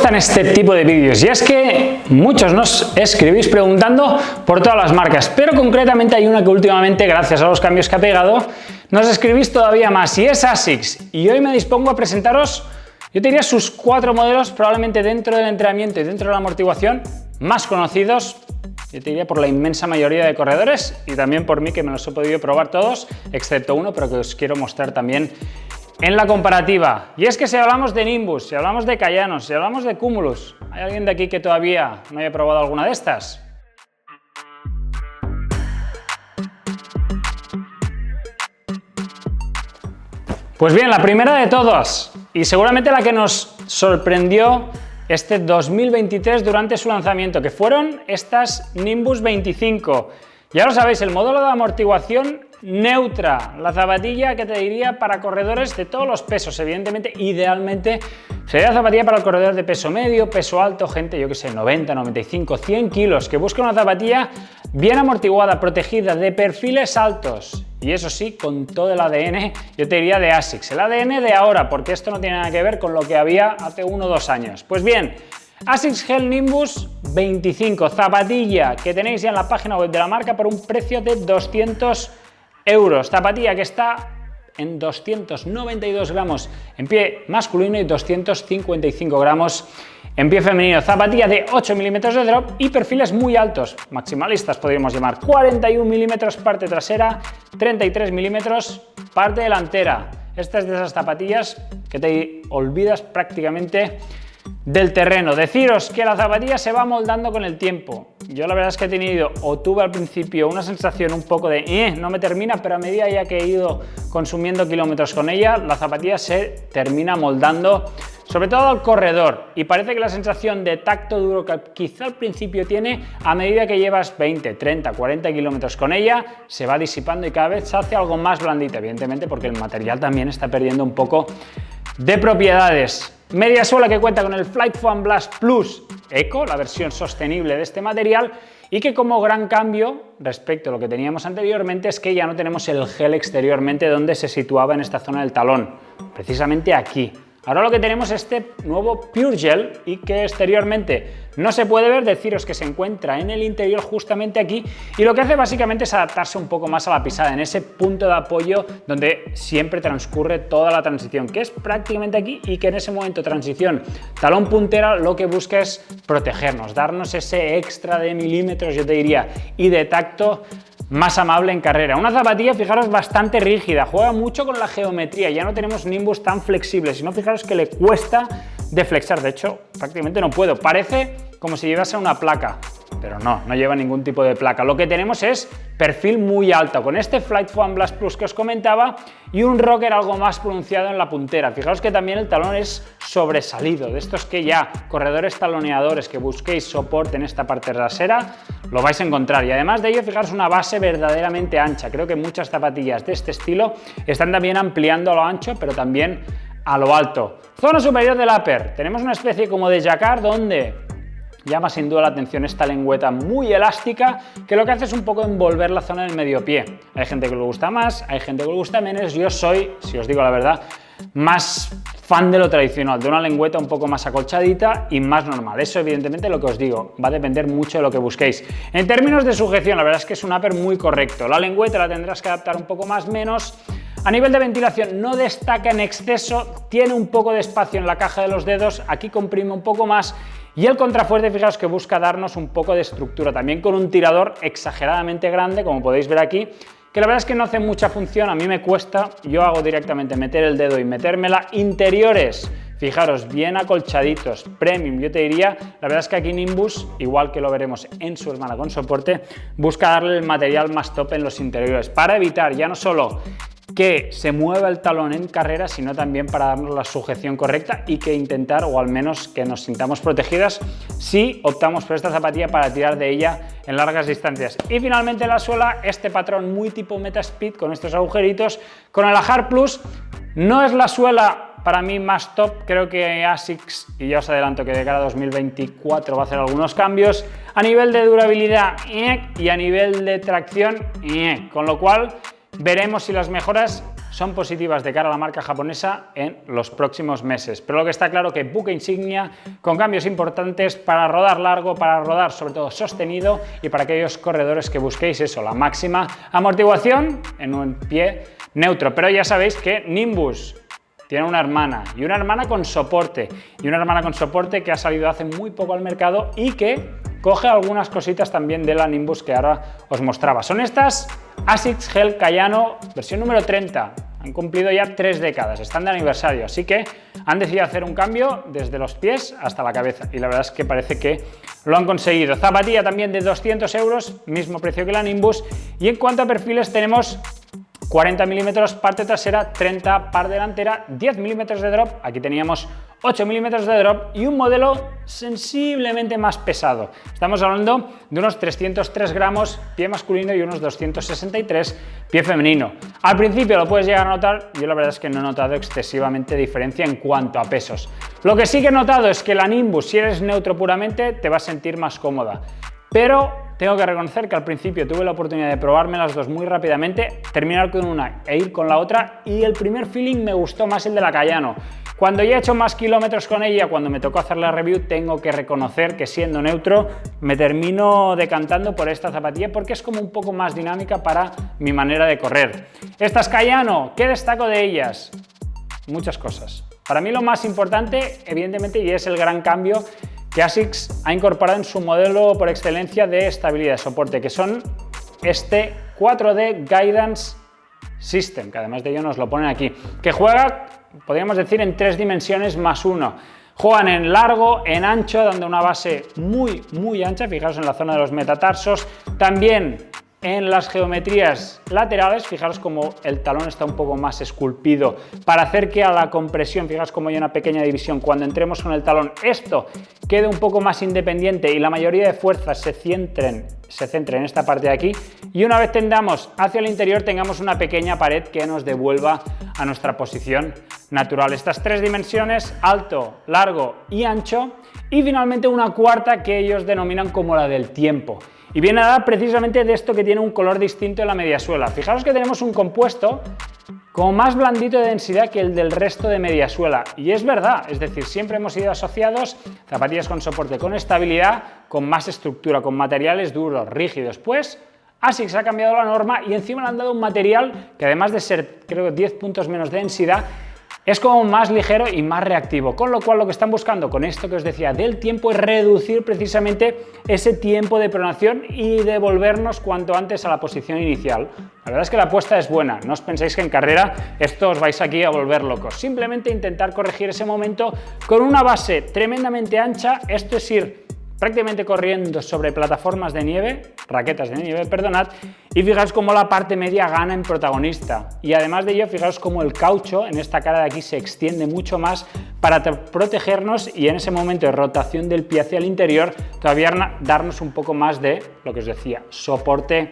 gustan este tipo de vídeos, y es que muchos nos escribís preguntando por todas las marcas, pero concretamente hay una que últimamente, gracias a los cambios que ha pegado, nos escribís todavía más, y es ASICS. Y hoy me dispongo a presentaros, yo te diría, sus 4 modelos probablemente dentro del entrenamiento y dentro de la amortiguación más conocidos, yo te diría por la inmensa mayoría de corredores y también por mí, que me los he podido probar todos, excepto uno, pero que os quiero mostrar también en la comparativa. Y es que si hablamos de Nimbus, si hablamos de Callanos, si hablamos de Cumulus, ¿hay alguien de aquí que todavía no haya probado alguna de estas? Pues bien, la primera de todas, y seguramente la que nos sorprendió este 2023 durante su lanzamiento, que fueron estas Nimbus 25. Ya lo sabéis, el módulo de amortiguación neutra, la zapatilla que te diría para corredores de todos los pesos. Evidentemente, idealmente sería la zapatilla para el corredor de peso medio, peso alto, gente, yo que sé, 90, 95, 100 kilos, que busca una zapatilla bien amortiguada, protegida, de perfiles altos. Y eso sí, con todo el ADN, yo te diría de ASICS. El ADN de ahora, porque esto no tiene nada que ver con lo que había hace 1 o 2 años. Pues bien, ASICS Gel Nimbus 25, zapatilla que tenéis ya en la página web de la marca por un precio de 200 euros. Zapatilla que está en 292 gramos en pie masculino y 255 gramos en pie femenino. Zapatilla de 8 milímetros de drop y perfiles muy altos, maximalistas podríamos llamar. 41 milímetros parte trasera, 33 milímetros parte delantera. Esta es de esas zapatillas que te olvidas prácticamente del terreno. Deciros que la zapatilla se va moldando con el tiempo. Yo la verdad es que he tenido, o tuve al principio, una sensación un poco de no me termina, pero a medida ya que he ido consumiendo kilómetros con ella, la zapatilla se termina moldando, sobre todo al corredor, y parece que la sensación de tacto duro que quizá al principio tiene, a medida que llevas 20, 30, 40 kilómetros con ella, se va disipando y cada vez se hace algo más blandita, evidentemente porque el material también está perdiendo un poco de propiedades. Media suela que cuenta con el Flight Foam Blast Plus Eco, la versión sostenible de este material, y que como gran cambio respecto a lo que teníamos anteriormente es que ya no tenemos el gel exteriormente donde se situaba en esta zona del talón, precisamente aquí. Ahora lo que tenemos es este nuevo Pure Gel y que exteriormente no se puede ver, deciros que se encuentra en el interior justamente aquí, y lo que hace básicamente es adaptarse un poco más a la pisada, en ese punto de apoyo donde siempre transcurre toda la transición, que es prácticamente aquí, y que en ese momento de transición talón puntera lo que busca es protegernos, darnos ese extra de milímetros, yo te diría, y de tacto más amable en carrera. Una zapatilla, fijaros, bastante rígida, juega mucho con la geometría, ya no tenemos Nimbus tan flexibles, sino fijaros que le cuesta de flexar, de hecho prácticamente no puedo, parece como si llevase una placa, pero no lleva ningún tipo de placa. Lo que tenemos es perfil muy alto, con este Flight Foam Blast Plus que os comentaba y un rocker algo más pronunciado en la puntera. Fijaros que también el talón es sobresalido, de estos que ya corredores taloneadores que busquéis soporte en esta parte trasera lo vais a encontrar, y además de ello fijaros una base verdaderamente ancha. Creo que muchas zapatillas de este estilo están también ampliando a lo ancho pero también a lo alto. Zona superior del upper, tenemos una especie como de jacquard donde llama sin duda la atención esta lengüeta muy elástica que lo que hace es un poco envolver la zona del medio pie. Hay gente que le gusta más, hay gente que le gusta menos. Yo soy, si os digo la verdad, más fan de lo tradicional, de una lengüeta un poco más acolchadita y más normal. Eso evidentemente lo que os digo, va a depender mucho de lo que busquéis. En términos de sujeción, la verdad es que es un upper muy correcto. La lengüeta la tendrás que adaptar un poco más, menos. A nivel de ventilación no destaca en exceso, tiene un poco de espacio en la caja de los dedos, aquí comprime un poco más, y el contrafuerte, fijaos que busca darnos un poco de estructura, también con un tirador exageradamente grande, como podéis ver aquí, que la verdad es que no hace mucha función, a mí me cuesta, yo hago directamente meter el dedo y metérmela. Interiores, fijaros, bien acolchaditos, premium, yo te diría. La verdad es que aquí Nimbus, igual que lo veremos en su hermana con soporte, busca darle el material más top en los interiores, para evitar ya no solo que se mueva el talón en carrera, sino también para darnos la sujeción correcta y que intentar, o al menos que nos sintamos protegidas si optamos por esta zapatilla para tirar de ella en largas distancias. Y finalmente la suela, este patrón muy tipo Metaspeed con estos agujeritos, con el Ajar Plus. No es la suela para mí más top, creo que ASICS, y ya os adelanto que de cara a 2024 va a hacer algunos cambios a nivel de durabilidad y a nivel de tracción, con lo cual veremos si las mejoras son positivas de cara a la marca japonesa en los próximos meses. Pero lo que está claro que buque insignia con cambios importantes para rodar largo, para rodar sobre todo sostenido y para aquellos corredores que busquéis eso, la máxima amortiguación en un pie neutro. Pero ya sabéis que Nimbus tiene una hermana con soporte, y una hermana con soporte que ha salido hace muy poco al mercado y que coge algunas cositas también de la Nimbus que ahora os mostraba. Son estas ASICS Gel Kayano versión número 30. Han cumplido ya 3 décadas, están de aniversario, así que han decidido hacer un cambio desde los pies hasta la cabeza y la verdad es que parece que lo han conseguido. Zapatilla también de 200 euros, mismo precio que la Nimbus, y en cuanto a perfiles tenemos 40 milímetros parte trasera, 30 par delantera, 10 milímetros de drop, aquí teníamos 8 milímetros de drop y un modelo sensiblemente más pesado. Estamos hablando de unos 303 gramos pie masculino y unos 263 pie femenino. Al principio lo puedes llegar a notar, yo la verdad es que no he notado excesivamente diferencia en cuanto a pesos. Lo que sí que he notado es que la Nimbus, si eres neutro puramente, te vas a sentir más cómoda. Pero tengo que reconocer que al principio tuve la oportunidad de probarme las dos muy rápidamente, terminar con una e ir con la otra, y el primer feeling me gustó más el de la Kayano. Cuando ya he hecho más kilómetros con ella, cuando me tocó hacer la review, tengo que reconocer que siendo neutro me termino decantando por esta zapatilla porque es como un poco más dinámica para mi manera de correr. Estas Kayano, ¿qué destaco de ellas? Muchas cosas. Para mí lo más importante, evidentemente, y es el gran cambio que ASICS ha incorporado en su modelo por excelencia de estabilidad de soporte, que son este 4D Guidance System, que además de ello nos lo ponen aquí, que juega, podríamos decir, en 3 dimensiones más 1. Juegan en largo, en ancho, dando una base muy ancha, fijaos en la zona de los metatarsos, también en las geometrías laterales, fijaros como el talón está un poco más esculpido para hacer que a la compresión, fijaos como hay una pequeña división, cuando entremos con el talón esto quede un poco más independiente y la mayoría de fuerzas se centren en esta parte de aquí, y una vez tendamos hacia el interior tengamos una pequeña pared que nos devuelva a nuestra posición natural. Estas 3 dimensiones, alto, largo y ancho, y finalmente una cuarta que ellos denominan como la del tiempo. Y viene a dar precisamente de esto que tiene un color distinto en la mediasuela. Fijaros que tenemos un compuesto como más blandito de densidad que el del resto de mediasuela. Y es verdad, es decir, siempre hemos sido asociados zapatillas con soporte, con estabilidad, con más estructura, con materiales duros, rígidos. Pues ASICS ha cambiado la norma y encima le han dado un material que, además de ser, creo, 10 puntos menos de densidad, es como más ligero y más reactivo, con lo cual lo que están buscando con esto que os decía del tiempo es reducir precisamente ese tiempo de pronación y devolvernos cuanto antes a la posición inicial. La verdad es que la apuesta es buena, no os penséis que en carrera esto os vais aquí a volver locos, simplemente intentar corregir ese momento con una base tremendamente ancha, esto es ir prácticamente corriendo sobre plataformas de nieve, raquetas de nieve, perdonad, y fijaos cómo la parte media gana en protagonista. Y además de ello, fijaos cómo el caucho en esta cara de aquí se extiende mucho más para protegernos y en ese momento de rotación del pie hacia el interior todavía darnos un poco más de, lo que os decía, soporte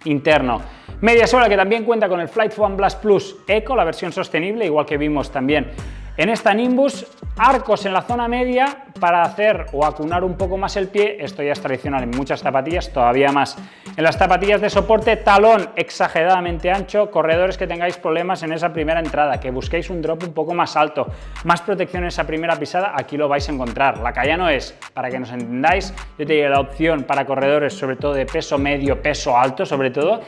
interno. Mediasuela que también cuenta con el Flightfoam Blast Plus Eco, la versión sostenible, igual que vimos también en esta Nimbus. Arcos en la zona media para hacer o acunar un poco más el pie, esto ya es tradicional en muchas zapatillas, todavía más en las zapatillas de soporte. Talón exageradamente ancho, corredores que tengáis problemas en esa primera entrada, que busquéis un drop un poco más alto, más protección en esa primera pisada, aquí lo vais a encontrar. La Kayano es, para que nos entendáis, yo te diría la opción para corredores sobre todo de peso medio, peso alto sobre todo,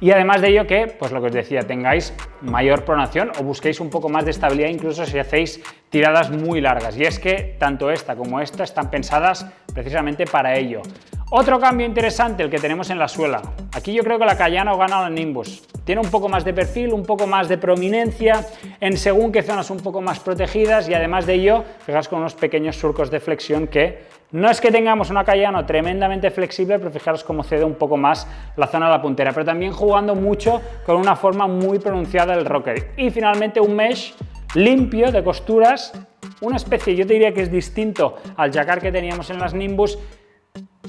y además de ello que, pues lo que os decía, tengáis mayor pronación o busquéis un poco más de estabilidad incluso si hacéis tiradas muy largas, y es que tanto esta como esta están pensadas precisamente para ello. Otro cambio interesante el que tenemos en la suela. Aquí yo creo que la Kayano gana a la Nimbus. Tiene un poco más de perfil, un poco más de prominencia en según qué zonas un poco más protegidas, y además de ello, fijaos con unos pequeños surcos de flexión que no es que tengamos una Kayano tremendamente flexible, pero fijaros cómo cede un poco más la zona de la puntera, pero también jugando mucho con una forma muy pronunciada del rocker. Y finalmente un mesh limpio de costuras, una especie, yo te diría que es distinto al jacquard que teníamos en las Nimbus,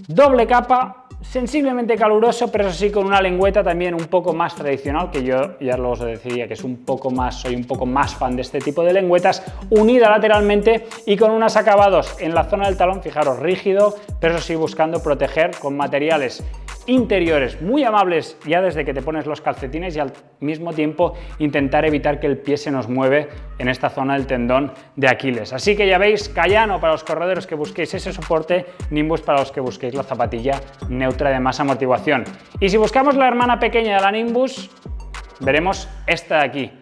doble capa, sensiblemente caluroso, pero eso sí con una lengüeta también un poco más tradicional, que yo ya os deciría que es un poco más, soy un poco más fan de este tipo de lengüetas, unida lateralmente y con unos acabados en la zona del talón, fijaros, rígido, pero eso sí buscando proteger con materiales interiores muy amables ya desde que te pones los calcetines y al mismo tiempo intentar evitar que el pie se nos mueve en esta zona del tendón de Aquiles. Así que ya veis, Kayano para los corredores que busquéis ese soporte, Nimbus para los que busquéis la zapatilla neutra de más amortiguación. Y si buscamos la hermana pequeña de la Nimbus, veremos esta de aquí,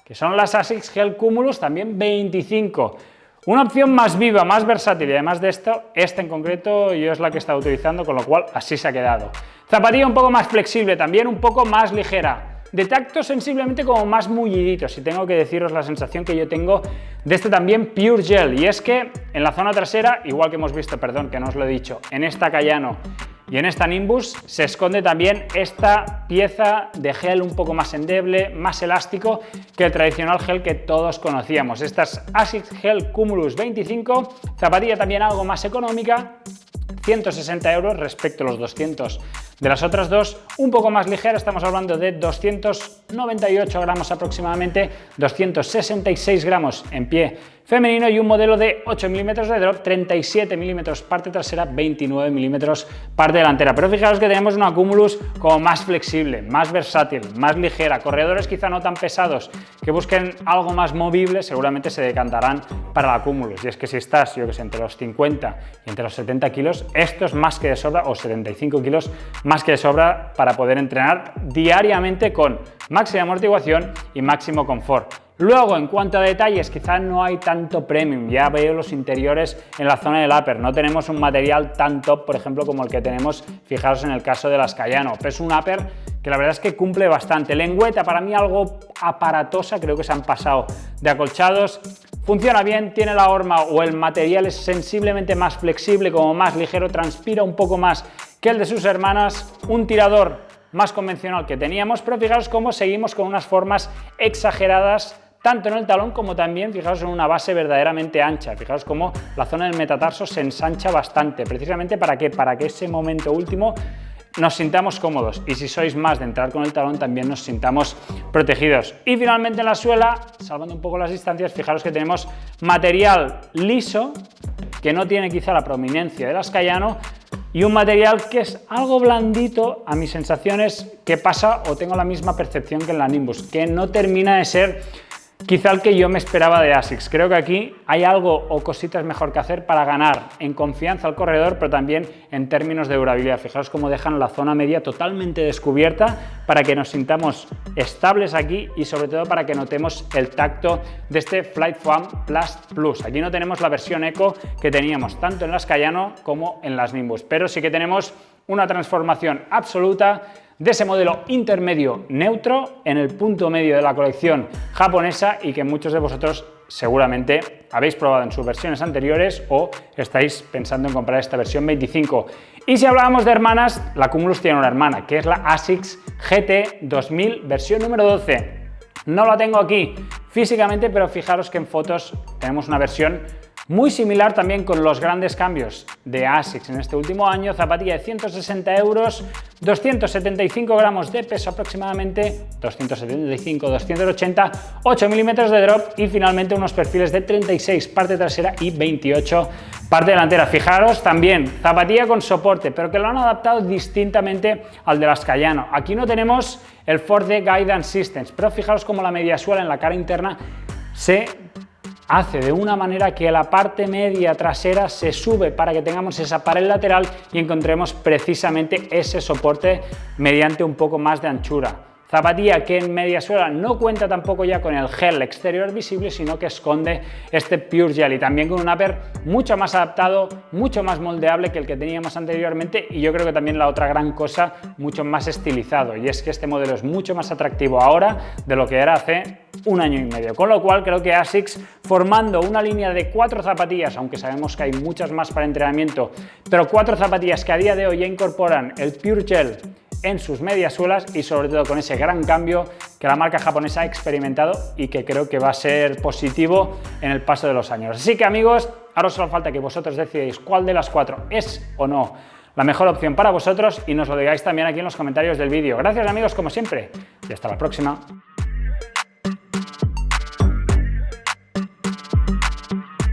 que son las ASICS Gel Cumulus, también 25. Una opción más viva, más versátil y además de esto, esta en concreto yo es la que he estado utilizando, con lo cual así se ha quedado. Zapatilla un poco más flexible, también un poco más ligera. De tacto sensiblemente como más mullidito, si tengo que deciros la sensación que yo tengo de este también Pure Gel. Y es que en la zona trasera, igual que hemos visto, perdón, que no os lo he dicho, en esta Kayano y en esta Nimbus se esconde también esta pieza de gel un poco más endeble, más elástico que el tradicional gel que todos conocíamos. Estas ASICS Gel Cumulus 25, zapatilla también algo más económica, 160 € respecto a los 200 de las otras dos, un poco más ligera, estamos hablando de 298 gramos aproximadamente, 266 gramos en pie femenino y un modelo de 8 milímetros de drop, 37 milímetros parte trasera, 29 milímetros parte delantera. Pero fijaos que tenemos una Cumulus como más flexible, más versátil, más ligera. Corredores quizá no tan pesados que busquen algo más movible seguramente se decantarán para la Cumulus. Y es que si estás, yo que sé, entre los 50 y entre los 70 kilos, esto es más que de sobra, o 75 kilos, más que de sobra para poder entrenar diariamente con máxima amortiguación y máximo confort. Luego, en cuanto a detalles, quizás no hay tanto premium, ya veo los interiores en la zona del upper, no tenemos un material tan top, por ejemplo, como el que tenemos, fijaros en el caso de las Kayano, pero es un upper que la verdad es que cumple bastante. Lengüeta, para mí algo aparatosa, creo que se han pasado de acolchados, funciona bien, tiene la horma o el material es sensiblemente más flexible, como más ligero, transpira un poco más que el de sus hermanas, un tirador más convencional que teníamos, pero fijaros cómo seguimos con unas formas exageradas tanto en el talón como también, fijaos, en una base verdaderamente ancha. Fijaos cómo la zona del metatarso se ensancha bastante, precisamente ¿para qué? Para que ese momento último nos sintamos cómodos y si sois más de entrar con el talón también nos sintamos protegidos. Y finalmente en la suela, salvando un poco las distancias, fijaros que tenemos material liso, que no tiene quizá la prominencia de las Kayano, y un material que es algo blandito, a mis sensaciones, que pasa o tengo la misma percepción que en la Nimbus, que no termina de ser quizá el que yo me esperaba de ASICS. Creo que aquí hay algo o cositas mejor que hacer para ganar en confianza al corredor, pero también en términos de durabilidad. Fijaos cómo dejan la zona media totalmente descubierta para que nos sintamos estables aquí y sobre todo para que notemos el tacto de este Flight Foam Plus. Aquí no tenemos la versión Eco que teníamos tanto en las Kayano como en las Nimbus, pero sí que tenemos una transformación absoluta de ese modelo intermedio neutro en el punto medio de la colección japonesa y que muchos de vosotros seguramente habéis probado en sus versiones anteriores o estáis pensando en comprar esta versión 25. Y si hablábamos de hermanas, la Cumulus tiene una hermana, que es la ASICS GT 2000 versión número 12. No la tengo aquí físicamente, pero fijaros que en fotos tenemos una versión muy similar también con los grandes cambios de ASICS en este último año. Zapatilla de 160 €, 275 gramos de peso aproximadamente, 275, 280, 8 milímetros de drop y finalmente unos perfiles de 36 parte trasera y 28 parte delantera. Fijaros también, zapatilla con soporte, pero que lo han adaptado distintamente al de las Kayano. Aquí no tenemos el 4D Guidance Systems, pero fijaros cómo la mediasuela en la cara interna se hace de una manera que la parte media trasera se sube para que tengamos esa pared lateral y encontremos precisamente ese soporte mediante un poco más de anchura. Zapatilla que en media suela no cuenta tampoco ya con el gel exterior visible, sino que esconde este Pure Gel y también con un upper mucho más adaptado, mucho más moldeable que el que teníamos anteriormente y yo creo que también la otra gran cosa, mucho más estilizado, y es que este modelo es mucho más atractivo ahora de lo que era hace un año y medio, con lo cual creo que ASICS, formando una línea de 4 zapatillas, aunque sabemos que hay muchas más para entrenamiento, pero 4 zapatillas que a día de hoy ya incorporan el Pure Gel en sus medias suelas y sobre todo con ese gran cambio que la marca japonesa ha experimentado y que creo que va a ser positivo en el paso de los años. Así que amigos, ahora solo falta que vosotros decidáis cuál de las 4 es o no la mejor opción para vosotros y nos lo digáis también aquí en los comentarios del vídeo. Gracias amigos como siempre y hasta la próxima.